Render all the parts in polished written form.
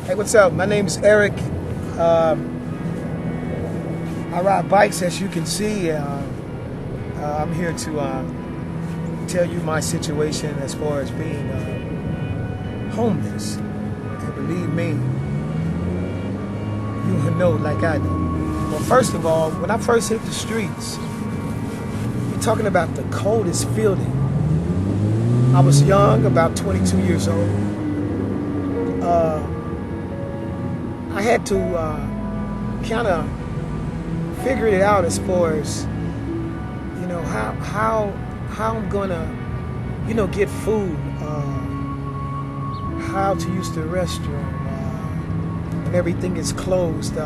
Hey, what's up? My name is Eric. I ride bikes, as you can see. I'm here to tell you my situation as far as being homeless. And believe me, you will know like I do. Well, first of all, when I first hit the streets, you're talking about the coldest feeling. I was young, about 22 years old. I had to kind of figure it out as far as, you know, how I'm gonna, you know, get food, how to use the restroom, and everything is closed.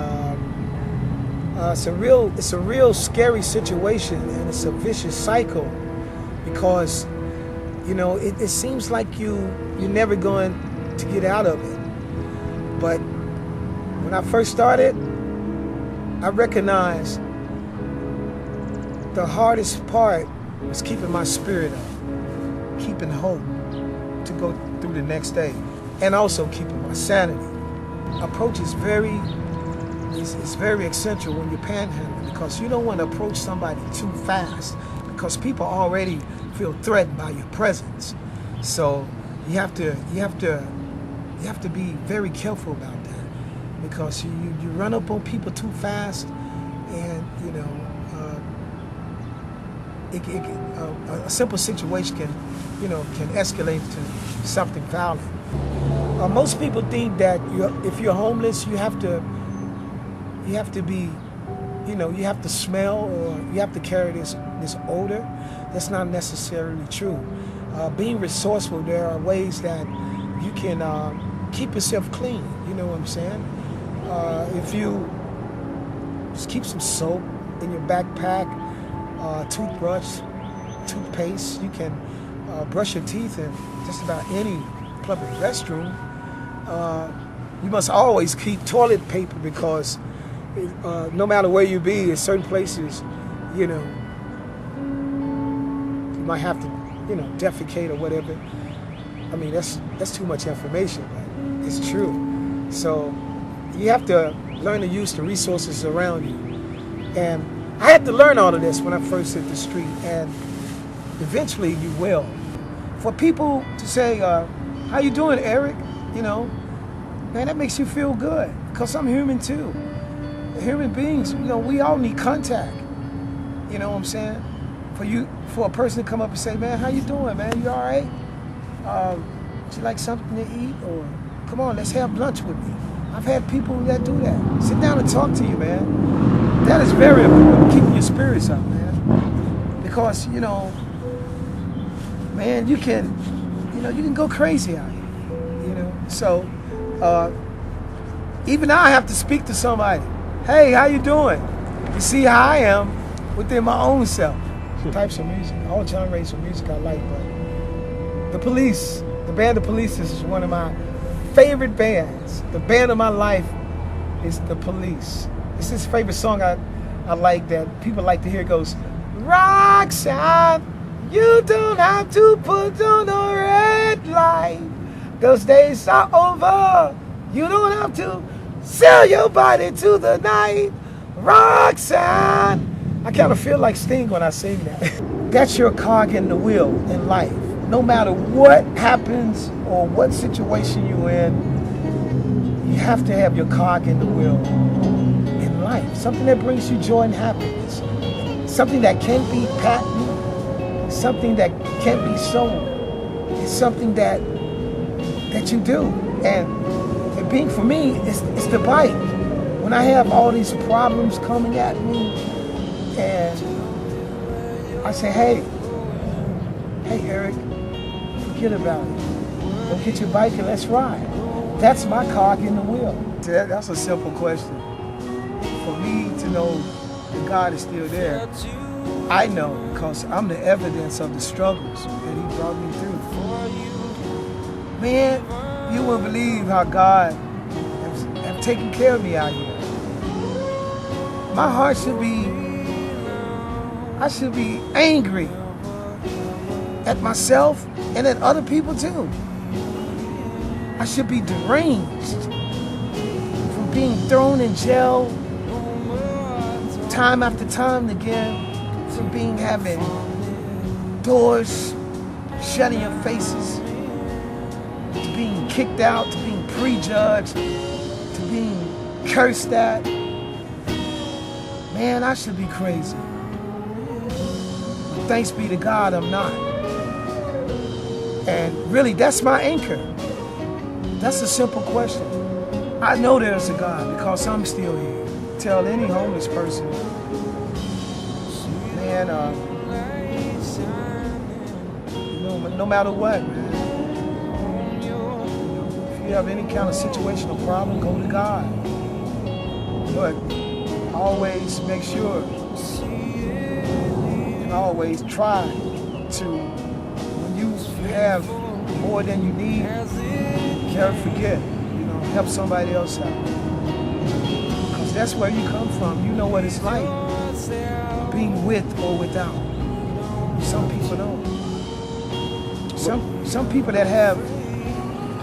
It's a real scary situation, and it's a vicious cycle because, you know, it seems like you're never going to get out of it. But when I first started, I recognized the hardest part was keeping my spirit up, keeping hope to go through the next day, and also keeping my sanity. Approach is very essential when you're panhandling, because you don't want to approach somebody too fast, because people already feel threatened by your presence. So you have to be very careful about that, because you run up on people too fast, and you know a simple situation can escalate to something violent. Most people think that if you're homeless, you have to be, you have to smell, or you have to carry this odor. That's not necessarily true. Being resourceful, there are ways that you can keep yourself clean. You know what I'm saying? If you just keep some soap in your backpack, toothbrush, toothpaste, you can brush your teeth in just about any public restroom. You must always keep toilet paper, because no matter where you be, in certain places, you might have to, defecate or whatever. I mean, that's too much information, but it's true. So you have to learn to use the resources around you. And I had to learn all of this when I first hit the street, and eventually you will. For people to say, how you doing, Eric? Man, that makes you feel good, because I'm human too. Human beings, we all need contact. You know what I'm saying? For a person to come up and say, man, how you doing, man? You all right? Would you like something to eat? Or come on, let's have lunch with me. I've had people that do that. Sit down and talk to you, man. That is very important, keeping your spirits up, man. Because, man, you can go crazy out here, So, even now I have to speak to somebody. Hey, how you doing? You see how I am within my own self. Types of music, all genres of music I like, but the Police, the band The Police is one of my favorite bands. The band of my life is The Police. It's his favorite song I like that people like to hear. It goes, Roxanne, you don't have to put on a red light. Those days are over. You don't have to sell your body to the night. Roxanne. I kind of feel like Sting when I sing that. That's your cog in the wheel in life. No matter what happens or what situation you're in, you have to have your cog in the wheel in life. Something that brings you joy and happiness. Something that can't be patented. Something that can't be sold. It's something that you do. And being for me, it's the bike. When I have all these problems coming at me, and I say, hey Eric, forget about it. Go get your bike and let's ride. That's my cog in the wheel. That's a simple question. For me to know that God is still there, I know, because I'm the evidence of the struggles that He brought me through. Man, you wouldn't believe how God have taken care of me out here. My heart I should be angry at myself and at other people too. I should be deranged being thrown in jail time after time again, to having doors shut in your faces, to being kicked out, to being prejudged, to being cursed at. Man, I should be crazy. But thanks be to God, I'm not. And really, that's my anchor. That's a simple question. I know there's a God because I'm still here. Tell any homeless person, man, no matter what, man. If you have any kind of situational problem, go to God. But always make sure and always try to, when you have more than you need, never forget, help somebody else out. Because that's where you come from. You know what it's like, being with or without. Some people don't. Some people that have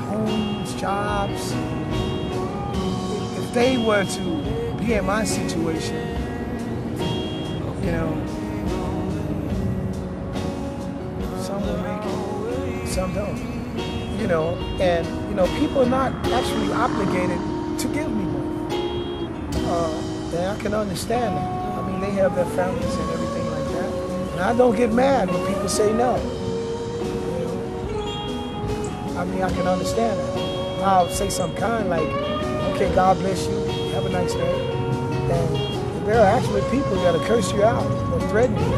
homes, jobs, if they were to be in my situation, some will make it, some don't. And people are not actually obligated to give me money. And I can understand that. I mean, they have their families and everything like that. And I don't get mad when people say no. I mean, I can understand that. I'll say something kind like, okay, God bless you, have a nice day. And there are actually people that'll curse you out or threaten you.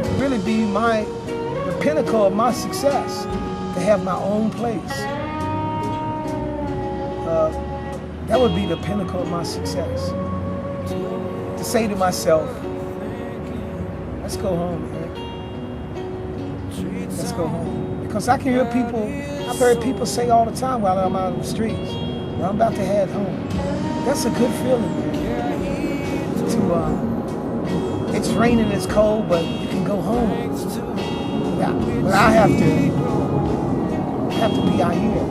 It'll really be the pinnacle of my success to have my own place. That would be the pinnacle of my success. To say to myself, let's go home, man. Let's go home. Because I can hear people, I've heard people say all the time while I'm out on the streets, well, I'm about to head home. That's a good feeling, man. It's raining, it's cold, but you can go home. Yeah, but I have to be out here.